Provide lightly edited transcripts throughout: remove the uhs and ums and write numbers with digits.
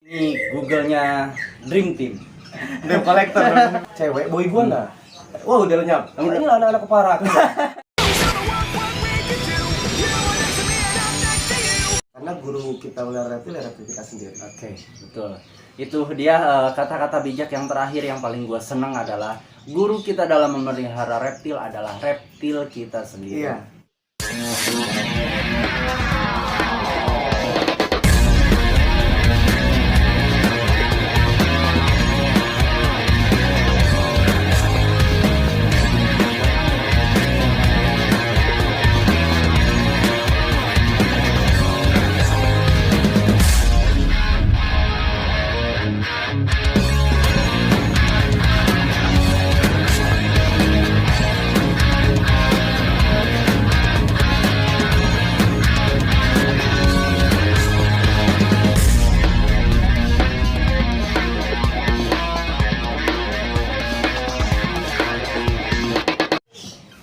Ini Google-nya Dream Team. Dream Collector. Cewek boy iguana. Wah, udah lenyap. Ini anak-anak kepara. Karena guru kita melihara reptil ya reptil kita sendiri. Oke, betul. Itu dia kata-kata bijak yang terakhir yang paling gue seneng adalah guru kita dalam memelihara reptil adalah reptil kita sendiri. Iya.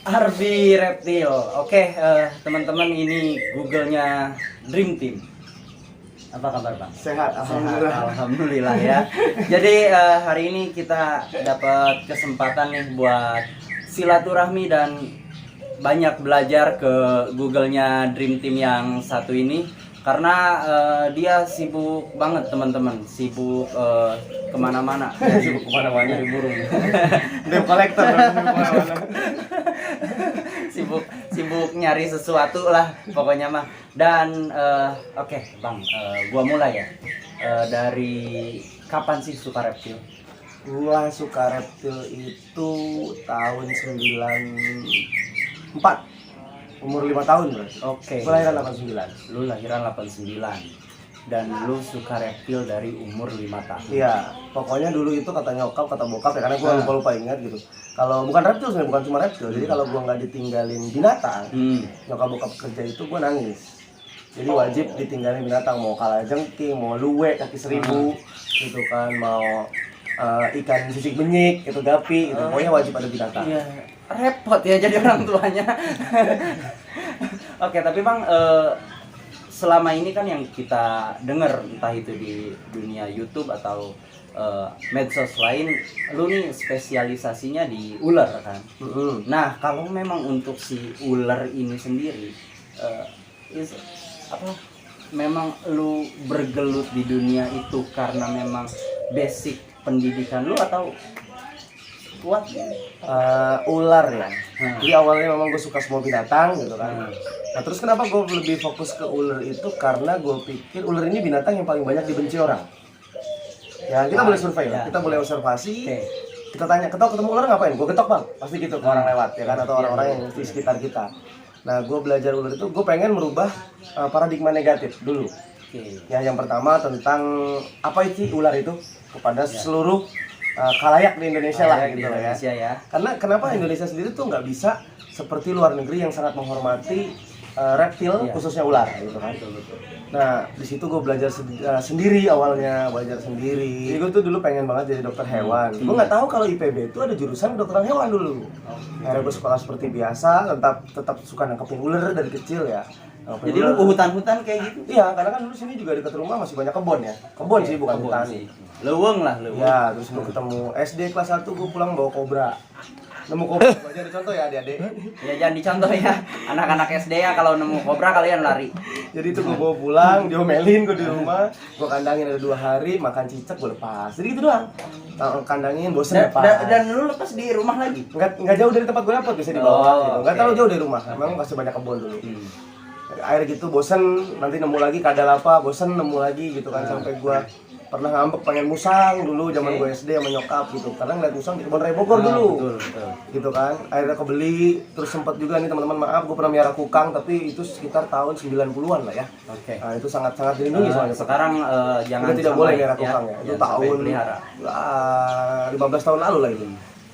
Arbi Reptil. Oke, teman-teman, ini Google-nya Dream Team. Apa kabar, Bang? Sehat, Alhamdulillah. Alhamdulillah ya. Jadi hari ini kita dapat kesempatan nih buat silaturahmi dan banyak belajar ke Google-nya Dream Team yang satu ini karena dia sibuk banget, teman-teman, sibuk kemana-mana. Sibuk kemana-mana nyari burung. Dream Collector. sibuk nyari sesuatu lah pokoknya mah. Dan oke, Bang, gua mulai ya. Dari kapan sih suka reptil? Gua suka reptil itu tahun 94. Umur 5 tahun berarti. Oke. Gua lahiran 89. Lu lahiran 89. Dan lu suka reptil dari umur 5 tahun. Iya, pokoknya dulu itu kata nyokap, kata bokap ya, karena gua lupa ingat gitu. Kalau bukan reptil sebenarnya, bukan cuma reptil. Jadi kalau gua nggak ditinggalin binatang, nyokap bokap kerja itu gua nangis. Jadi wajib ditinggalin binatang, mau kalajengking, mau luwek kaki seribu, gitu kan, mau ikan sisik benyik, itu gapi, itu pokoknya wajib ada binatang. Iya, repot ya jadi orang tuanya. Oke, tapi Bang, selama ini kan yang kita dengar, entah itu di dunia YouTube atau medsos lain, lu nih spesialisasinya di ular kan. Nah, kalau memang untuk si ular ini sendiri, memang lu bergelut di dunia itu karena memang basic pendidikan lu atau kuat? Ular ya. Jadi awalnya memang gue suka semua binatang gitu kan. Nah terus kenapa gue lebih fokus ke ular itu karena gue pikir ular ini binatang yang paling banyak dibenci orang. Ya kita boleh survei lah, kita boleh observasi. Kita tanya, ketemu ular ngapain? Gue ketok bang, pasti gitu ke orang lewat ya kan, atau orang-orang yang di sekitar kita. Nah gue belajar ular itu, gue pengen merubah paradigma negatif dulu. Ya yang pertama tentang apa itu ular itu kepada seluruh khalayak di Indonesia lah gitu ya. Karena kenapa Indonesia sendiri tuh nggak bisa seperti luar negeri yang sangat menghormati reptil, khususnya ular gitu kan. Nah di situ gue belajar sendiri awalnya, belajar sendiri. Jadi gue tuh dulu pengen banget jadi dokter hewan. Gue nggak tahu kalau IPB itu ada jurusan kedokteran hewan dulu. Akhirnya gue sekolah seperti biasa, tetap suka nangkepin ular dari kecil ya. Jadi lu ke hutan-hutan kayak gitu? Iya, karena kan dulu sini juga dekat rumah masih banyak kebun ya. Kebun sih, bukan hutan sih. Leweng lah, leweng. Ya, terus gue ketemu SD kelas 1 gue pulang bawa kobra. Nemu kobra, gue jadi contoh ya adik-adik. Ya jangan dicontoh ya, anak-anak SD ya kalau nemu kobra kalian lari. Jadi itu gue bawa pulang, diomelin gue di rumah. Gue kandangin ada 2 hari, makan cicak gue lepas. Jadi gitu doang. Kandangin, bosen lepas. Dan lu lepas di rumah lagi? Nggak jauh dari tempat gue dapat, bisa di bawah gitu. Nggak terlalu jauh dari rumah, memang masih banyak kebun dulu. Akhirnya gitu bosen, nanti nemu lagi kadal apa, bosen nemu lagi gitu kan. Sampai gue pernah ngambek pengen musang dulu zaman gue SD sama nyokap gitu, karena ngeliat musang di kebun raya Bogor dulu. Gitu kan, akhirnya kebeli. Terus sempet juga nih teman-teman, maaf gue pernah miara kukang, tapi itu sekitar tahun 90-an lah ya. Nah itu sangat-sangat dilindungi soalnya. Sekarang jangan tidak boleh miara kukang ya, itu tahun 15 tahun lalu lah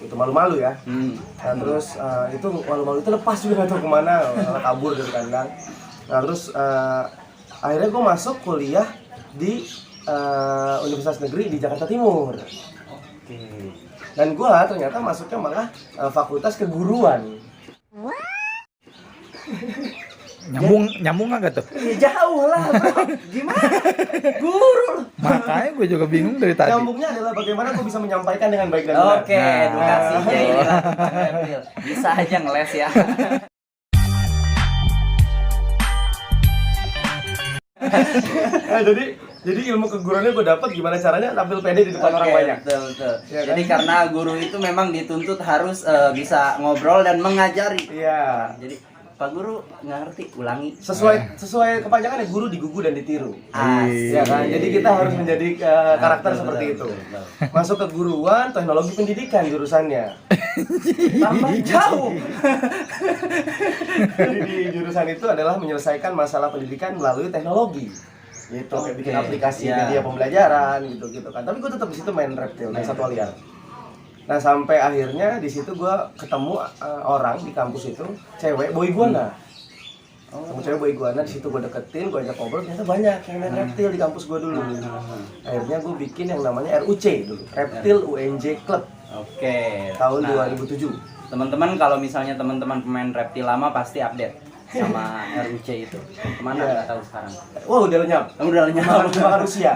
itu malu-malu ya. Nah terus itu malu-malu itu lepas juga atau kemana, kabur dari kandang. Nah terus akhirnya gue masuk kuliah di Universitas Negeri di Jakarta Timur. Dan gue ternyata masuknya malah fakultas keguruan. Nyambung agak tuh. Iya jauh lah bro. Gimana? Guru. Makanya gue juga bingung dari tadi. Nyambungnya adalah bagaimana aku bisa menyampaikan dengan baik dan benar. Oke, edukasinya ini lah. Bisa aja ngeles ya. Nah, jadi ilmu keguruannya gue dapat gimana caranya tampil pede di depan orang banyak. Betul. Ya, kan? Jadi karena guru itu memang dituntut harus bisa ngobrol dan mengajari. Iya. Jadi Pak Guru nggak ngerti, ulangi. Sesuai kepanjangannya guru digugu dan ditiru. Asik. Ya kan? Jadi kita harus menjadi karakter Betul, seperti betul, itu. betul. Masuk ke guruan, teknologi pendidikan jurusannya. Tambah jauh. Jadi di jurusan itu adalah menyelesaikan masalah pendidikan melalui teknologi. Gitu, kayak bikin Oke, aplikasi ya. media pembelajaran gitu kan. Tapi gue tetap di situ main reptil, main satwa liar. Nah, sampai akhirnya di situ gue ketemu orang di kampus itu, cewek boy iguana. Ketemu cewek boy iguana, di situ gue deketin, gue ajak ngobrol, ternyata banyak yang main reptil di kampus gue dulu. Akhirnya gue bikin yang namanya RUC dulu, Reptil UNJ Club. Oke. Tahun Nah, 2007. teman-teman kalau misalnya teman-teman pemain reptil lama pasti update sama RUC itu. Kemana Iya. nggak tahu sekarang. Wah, udah lenyap. Udah lenyap. Cuma Rusia.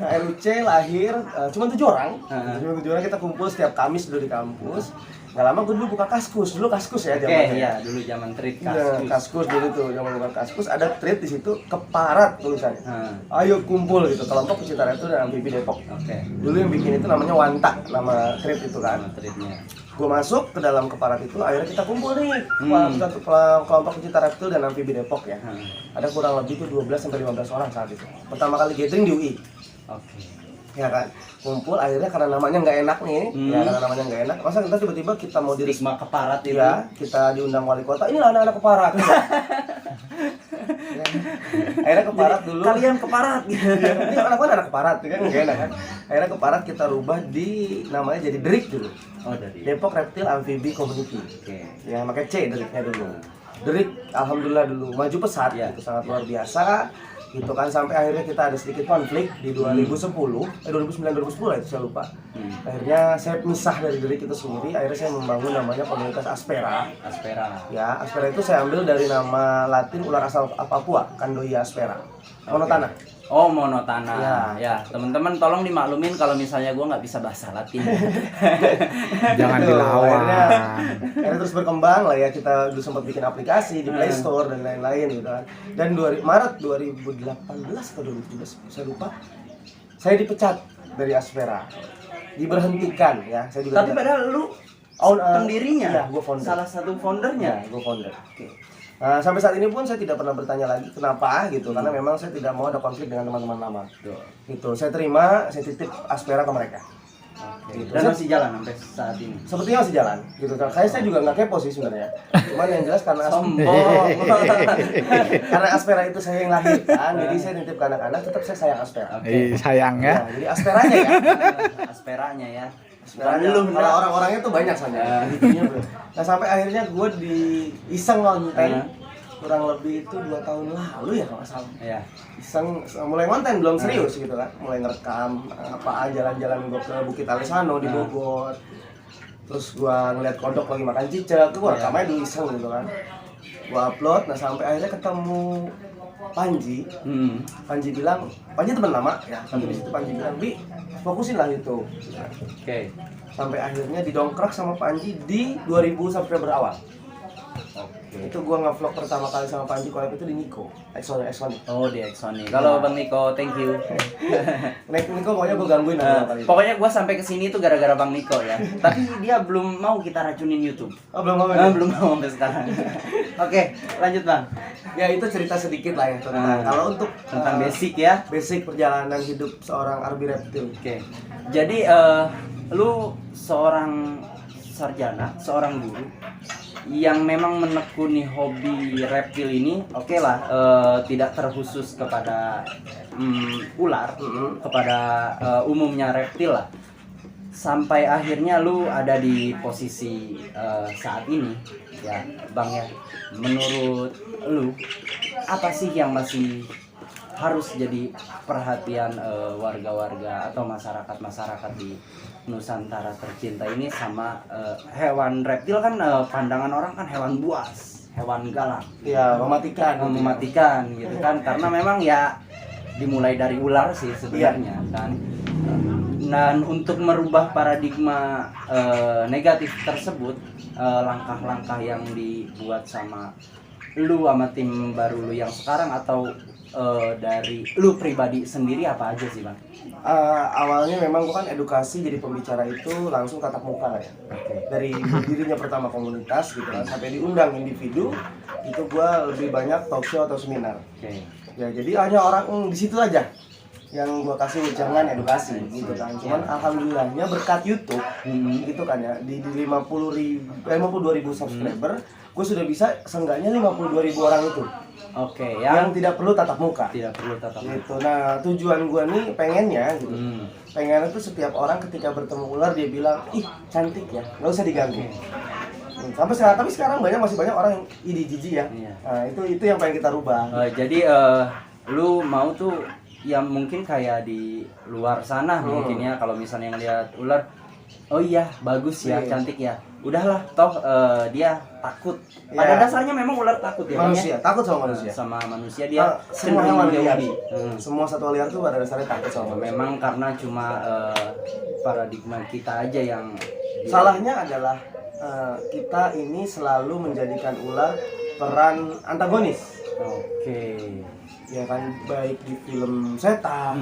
Nah, RUC lahir cuma 7 orang. Heeh. Cuma 7 orang, kita kumpul setiap Kamis dulu di kampus. Gak lama gue dulu buka kaskus. Dulu kaskus ya Oke, zamannya. iya dulu zaman treat Iya, kaskus. kaskus dulu tuh, zaman bukan kaskus ada treat di situ keparat tulisannya. Heeh. Ayo kumpul gitu, kelompok pecinta reptil dan amfibi Depok. Oke. Dulu yang bikin itu namanya Wanta, nama treat itu kan. Sama treatnya. Gue masuk ke dalam keparat itu, akhirnya kita kumpul nih, satu kelompok pecinta reptil dan amfibi Depok ya. Ada kurang lebih tuh 12-15 orang saat itu. Pertama kali gathering di UI. Oke. Ya kan, kumpul akhirnya karena namanya nggak enak nih, ya karena namanya nggak enak, masa kita tiba-tiba kita mau diri Stigma keparat itu. ya, kita diundang wali kota, inilah anak-anak keparat. Ya. Akhirnya keparat dulu. Kalian keparat gitu. Ya, ini anak keparat, kan nggak enak kan. Akhirnya keparat kita rubah di namanya jadi DRIC dulu. Oh, dari. Depok Reptil Amfibi Community. Oke. Ya, makanya C DRIC-nya dulu. DRIC alhamdulillah dulu maju pesat, Ya. itu sangat luar biasa. Gitu kan sampai akhirnya kita ada sedikit konflik di 2010, 2009 2010 itu saya lupa. Akhirnya saya misah dari DRIC itu sendiri, akhirnya saya membangun namanya komunitas Aspera. Aspera. Ya, Aspera itu saya ambil dari nama Latin ular asal Papua, Candoia aspera. Monotana. Oh, monotana. Ya. Ya, teman-teman tolong dimaklumin kalau misalnya gua nggak bisa bahasa Latin. Jangan Gitu. dilawan. Akhirnya terus berkembang lah ya, kita dulu sempat bikin aplikasi di Play Store dan lain-lain gitu kan. Dan Maret 2018 atau 2017 saya lupa, saya dipecat dari Aspera, diberhentikan ya. Saya juga Tapi tidak- padahal lu pendirinya. iya, gua founder. Salah satu foundernya. Ya, gue founder. Nah, sampai saat ini pun saya tidak pernah bertanya lagi kenapa gitu, karena memang saya tidak mau ada konflik dengan teman-teman lama. Tuh. Gitu, saya terima, saya titip Aspera ke mereka. Oke. Gitu. Dan masih jalan sampai saat ini. Sepertinya masih jalan, gitu kan. Saya juga nggak kepo sih sebenarnya. Cuman yang jelas karena Sombong. karena Aspera itu saya yang lahirkan, jadi saya titip ke anak-anak, tetap saya sayang Aspera. Oke. Sayang ya. Ya, jadi Asperanya ya. Asperanya ya. Asperanya. Lu Kalau orang-orangnya tuh banyak soalnya. Nah, sampai akhirnya gue iseng ngonten kurang lebih itu 2 tahun lalu ya kalau nggak salah. Iya. Iseng mulai konten belum serius gitu kan, mulai ngerekam apaan jalan-jalan gue ke Bukit Alisano di Bogor, terus gue ngeliat kodok lagi makan cicak, gue rekamnya dulu iseng gitu kan, gue upload. Nah, sampai akhirnya ketemu Panji. Panji bilang, Panji teman lama ya, tapi di situ Panji bilang, Bi, fokusin lah YouTube. Oke. Sampai akhirnya didongkrak sama Panji di 2000 Subscriber awal. Oke. Itu gua nge-vlog pertama kali sama Panji collab itu di Niko, Exxon. Oh, di Exxoni. Kalau Bang Niko, thank you. Naik Niko pokoknya gua gangguin kali. Pokoknya gua sampai ke sini tuh gara-gara Bang Niko ya. Tapi dia belum mau kita racunin YouTube. Oh, belum ngomong. Belum mau sampai sekarang. Oke, lanjut Bang. Ya itu cerita sedikit lah ya tentang kalau untuk Tentang basic ya. basic perjalanan hidup seorang arbi reptil. Oke. Jadi lu seorang sarjana, seorang guru yang memang menekuni hobi reptil ini, oke lah, tidak terkhusus kepada ular, kepada umumnya reptil lah. Sampai akhirnya lu ada di posisi saat ini, ya Bang ya. Menurut lu, apa sih yang masih harus jadi perhatian warga-warga atau masyarakat-masyarakat di Nusantara tercinta ini sama hewan reptil kan, pandangan orang kan hewan buas, hewan galak, Ya, mematikan. mematikan gitu kan, karena memang ya dimulai dari ular sih sebenarnya kan. Dan untuk merubah paradigma negatif tersebut, langkah-langkah yang dibuat sama lu sama tim baru lu yang sekarang, atau dari lu pribadi sendiri apa aja sih bang? Awalnya memang gua kan edukasi jadi pembicara itu langsung tatap muka lah ya. Dari berdirinya pertama komunitas gitu kan sampai diundang individu, itu gua lebih banyak talk show atau seminar. Oke. Ya jadi hanya orang di situ aja yang gua kasih jangan edukasi gitu kan. Cuman alhamdulillahnya berkat YouTube gitu kan ya di 52.000 subscriber, gue sudah bisa seenggaknya 52.000 orang itu Oke, yang tidak perlu tatap muka. tidak perlu tatap muka. Gitu. Nah tujuan gue nih pengennya gitu. Pengennya tuh setiap orang ketika bertemu ular dia bilang, ih cantik ya, nggak usah diganggu. Sampai sekarang, tapi sekarang masih banyak orang yang ide jijik ya. Iya. Nah, itu yang pengen kita rubah. Jadi lu mau tuh yang mungkin kayak di luar sana mungkin ya, kalau misalnya ngeliat ular, oh iya bagus ya, Iya. cantik ya, udahlah toh dia takut. Pada dasarnya memang ular takut ya Bang, Manusia ya? takut sama manusia. Sama manusia dia Semua cenderung hewan liar, menjauhi. semua satwa liar tuh pada dasarnya takut sama manusia. Memang karena cuma paradigma kita aja yang Salahnya adalah kita ini selalu menjadikan ular peran antagonis. Oke. Ya kan, baik di film setan,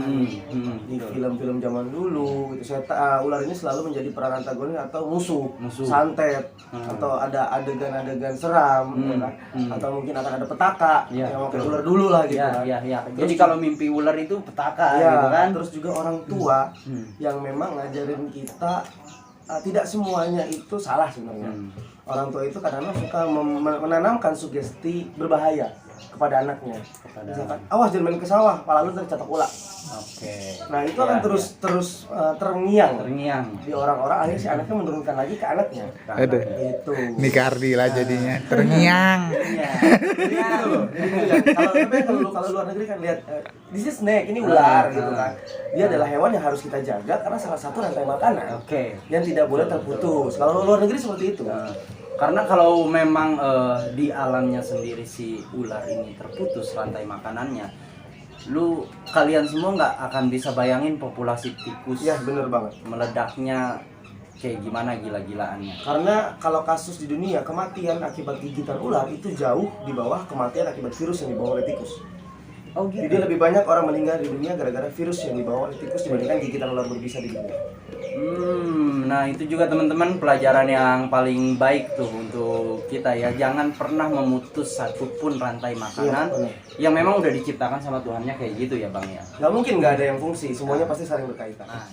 di betul. film-film zaman dulu gitu, ular ini selalu menjadi peran antagonis atau musuh. Santet, atau ada adegan-adegan seram, ya kan? Atau mungkin akan ada petaka Ya, yang pakai betul. ular dulu lah gitu kan. Ya. Terus Jadi kalau mimpi ular itu petaka ya, gitu kan. terus juga orang tua yang memang ngajarin kita tidak semuanya itu salah sebenarnya. Orang tua itu kadang-kadang suka menanamkan sugesti berbahaya kepada anaknya. Misalkan, awas jangan main ke sawah, pala lu tercatok ular. Oke. Nah itu akan terus terngiang Terngiang. di orang-orang, akhirnya si anaknya menurunkan lagi ke anaknya. Aduh. Itu. Ini Kardi lah jadinya. Terngiang. Iya. Gitu loh. Kalau luar negeri kan lihat this is snake, ini ular gitu kan. Dia adalah hewan yang harus kita jaga karena salah satu rantai makanan Oke. yang tidak boleh terputus. Kalau luar negeri seperti itu. Karena kalau memang di alamnya sendiri si ular ini terputus rantai makanannya, kalian semua nggak akan bisa bayangin populasi tikus Ya bener banget. meledaknya kayak gimana gila-gilaannya. Karena kalau kasus di dunia kematian akibat gigitan ular itu jauh di bawah kematian akibat virus yang dibawa oleh tikus. Oh Jadi lebih banyak orang meninggal di dunia gara-gara virus yang dibawa oleh tikus dibandingkan gigitan ular berbisa di dunia. Nah itu juga teman-teman pelajaran yang paling baik tuh untuk kita ya. Jangan pernah memutus satupun rantai makanan benar. yang memang udah diciptakan sama Tuhannya kayak gitu ya Bang ya. Nggak mungkin nggak ada yang fungsi, semuanya pasti saling berkaitan. Nah,